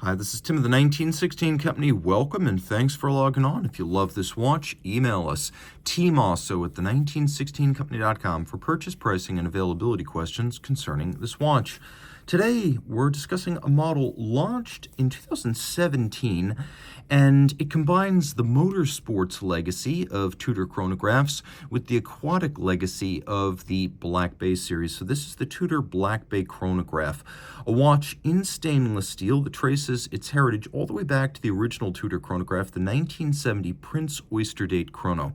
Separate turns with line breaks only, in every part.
Hi, this is Tim of the 1916 Company. Welcome and thanks for logging on. If you love this watch, email us, Team Mosso at the1916company.com for purchase, pricing, and availability questions concerning this watch. Today, we're discussing a model launched in 2017, and it combines the Motorsports legacy of Tudor chronographs with the aquatic legacy of the Black Bay series. So this is the Tudor Black Bay chronograph, a watch in stainless steel that traces its heritage all the way back to the original Tudor chronograph, the 1970 Prince Oyster Date Chrono.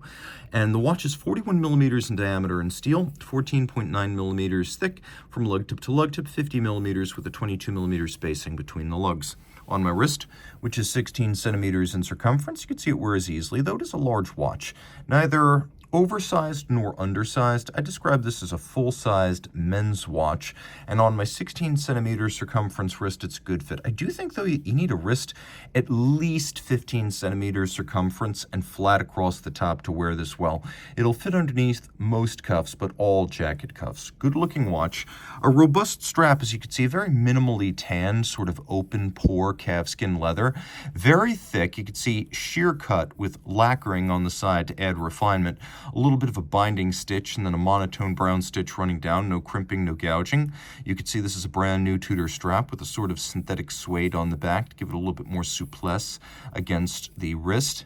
And the watch is 41 millimeters in diameter in steel, 14.9 millimeters thick from lug tip to lug tip, 50 millimeters with a 22 millimeter spacing between the lugs. On my wrist, which is 16 centimeters in circumference, you can see it wears easily, though it is a large watch. Neither oversized nor undersized. I describe this as a full-sized men's watch, and on my 16 centimeter circumference wrist, it's a good fit. I do think, though, you need a wrist at least 15 centimeters circumference and flat across the top to wear this well. It'll fit underneath most cuffs, but all jacket cuffs. Good-looking watch. A robust strap, as you can see, very minimally tanned, sort of open-pore calfskin leather. Very thick. You can see sheer cut with lacquering on the side to add refinement. A little bit of a binding stitch and then a monotone brown stitch running down, no crimping, no gouging. You can see this is a brand new Tudor strap with a sort of synthetic suede on the back to give it a little bit more souplesse against the wrist.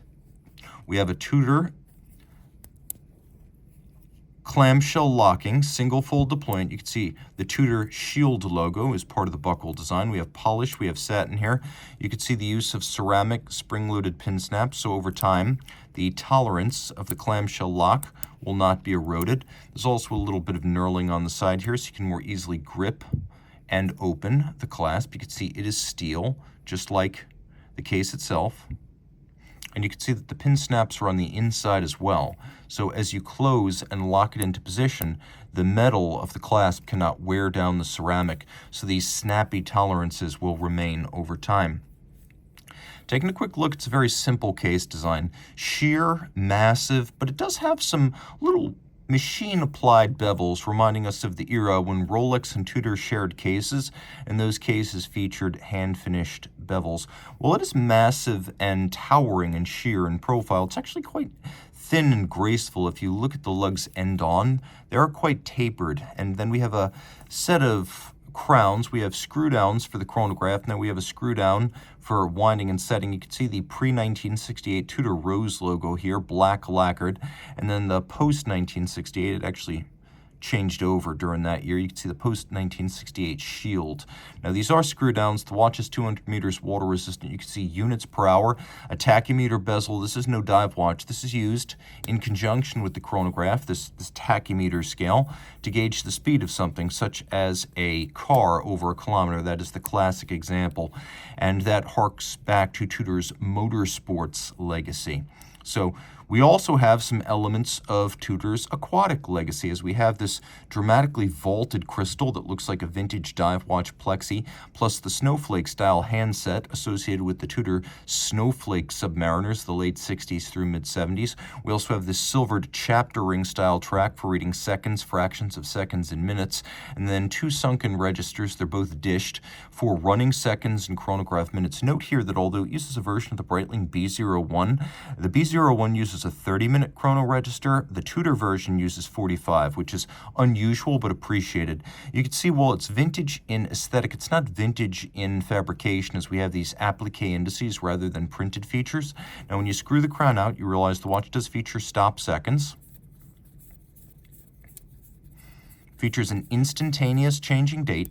We have a Tudor clamshell locking, single fold deployment. You can see the Tudor shield logo is part of the buckle design. We have polish, we have satin here. You can see the use of ceramic spring-loaded pin snaps, so over time, the tolerance of the clamshell lock will not be eroded. There's also a little bit of knurling on the side here, so you can more easily grip and open the clasp. You can see it is steel, just like the case itself. And you can see that the pin snaps are on the inside as well. So as you close and lock it into position, the metal of the clasp cannot wear down the ceramic, so these snappy tolerances will remain over time. Taking a quick look, it's a very simple case design. Sheer, massive, but it does have some little machine-applied bevels, reminding us of the era when Rolex and Tudor shared cases, and those cases featured hand-finished bevels. While it is massive and towering and sheer in profile, it's actually quite thin and graceful. If you look at the lugs end on, they are quite tapered. And then we have a set of crowns. We have screw downs for the chronograph, and then we have a screw down for winding and setting. You can see the pre-1968 Tudor Rose logo here, black lacquered, and then the post-1968, it actually changed over during that year. You can see the post-1968 shield. Now, these are screw downs. The watch is 200 meters water resistant. You can see units per hour, a tachymeter bezel. This is no dive watch. This is used in conjunction with the chronograph, this tachymeter scale, to gauge the speed of something, such as a car over a kilometer. That is the classic example. And that harks back to Tudor's Motorsports legacy. So we also have some elements of Tudor's aquatic legacy, as we have this dramatically vaulted crystal that looks like a vintage dive watch plexi, plus the Snowflake style handset associated with the Tudor Snowflake Submariners, the late 60s through mid-70s. We also have this silvered chapter ring style track for reading seconds, fractions of seconds, and minutes, and then two sunken registers. They're both dished for running seconds and chronograph minutes. Note here that although it uses a version of the Breitling B01, the B01 uses a 30-minute chrono register. The Tudor version uses 45, which is unusual but appreciated. You can see while it's vintage in aesthetic, it's not vintage in fabrication, as we have these applique indices rather than printed features. Now, when you screw the crown out, you realize the watch does feature stop seconds. Features an instantaneous changing date.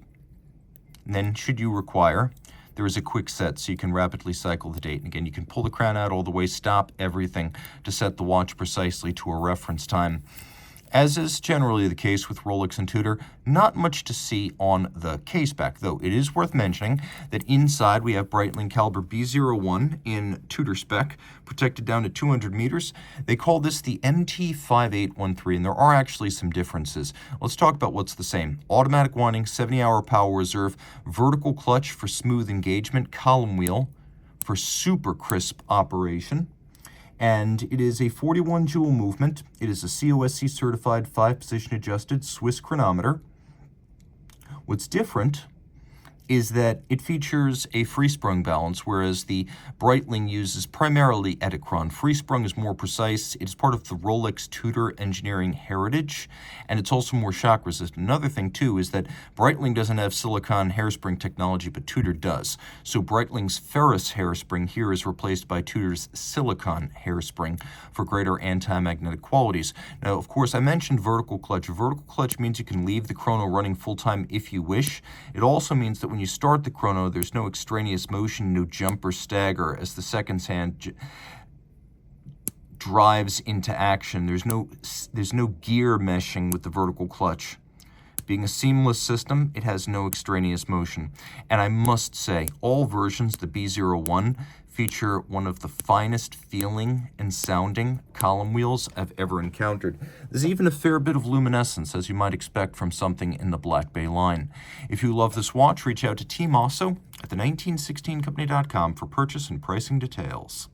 And then, should you require, there is a quick set, so you can rapidly cycle the date. And again, you can pull the crown out all the way, stop everything to set the watch precisely to a reference time. As is generally the case with Rolex and Tudor, not much to see on the case back, though it is worth mentioning that inside we have Breitling caliber B01 in Tudor spec, protected down to 200 meters. They call this the MT5813, and there are actually some differences. Let's talk about what's the same. Automatic winding, 70-hour power reserve, vertical clutch for smooth engagement, column wheel for super crisp operation. And it is a 41 joule movement. It is a COSC certified 5-position adjusted Swiss chronometer. What's different is that it features a free-sprung balance, whereas the Breitling uses primarily Etikron. Free-sprung is more precise. It is part of the Rolex Tudor engineering heritage, and it's also more shock-resistant. Another thing, too, is that Breitling doesn't have silicon hairspring technology, but Tudor does. So Breitling's ferrous hairspring here is replaced by Tudor's silicon hairspring for greater anti-magnetic qualities. Now, of course, I mentioned vertical clutch. Vertical clutch means you can leave the chrono running full-time if you wish. It also means that when you start the chrono, there's no extraneous motion, no jump or stagger as the seconds hand drives into action. There's no gear meshing with the vertical clutch. Being a seamless system, it has no extraneous motion. And I must say, all versions, the B01, feature one of the finest feeling and sounding column wheels I've ever encountered. There's even a fair bit of luminescence, as you might expect from something in the Black Bay line. If you love this watch, reach out to Team Mosso at the 1916company.com for purchase and pricing details.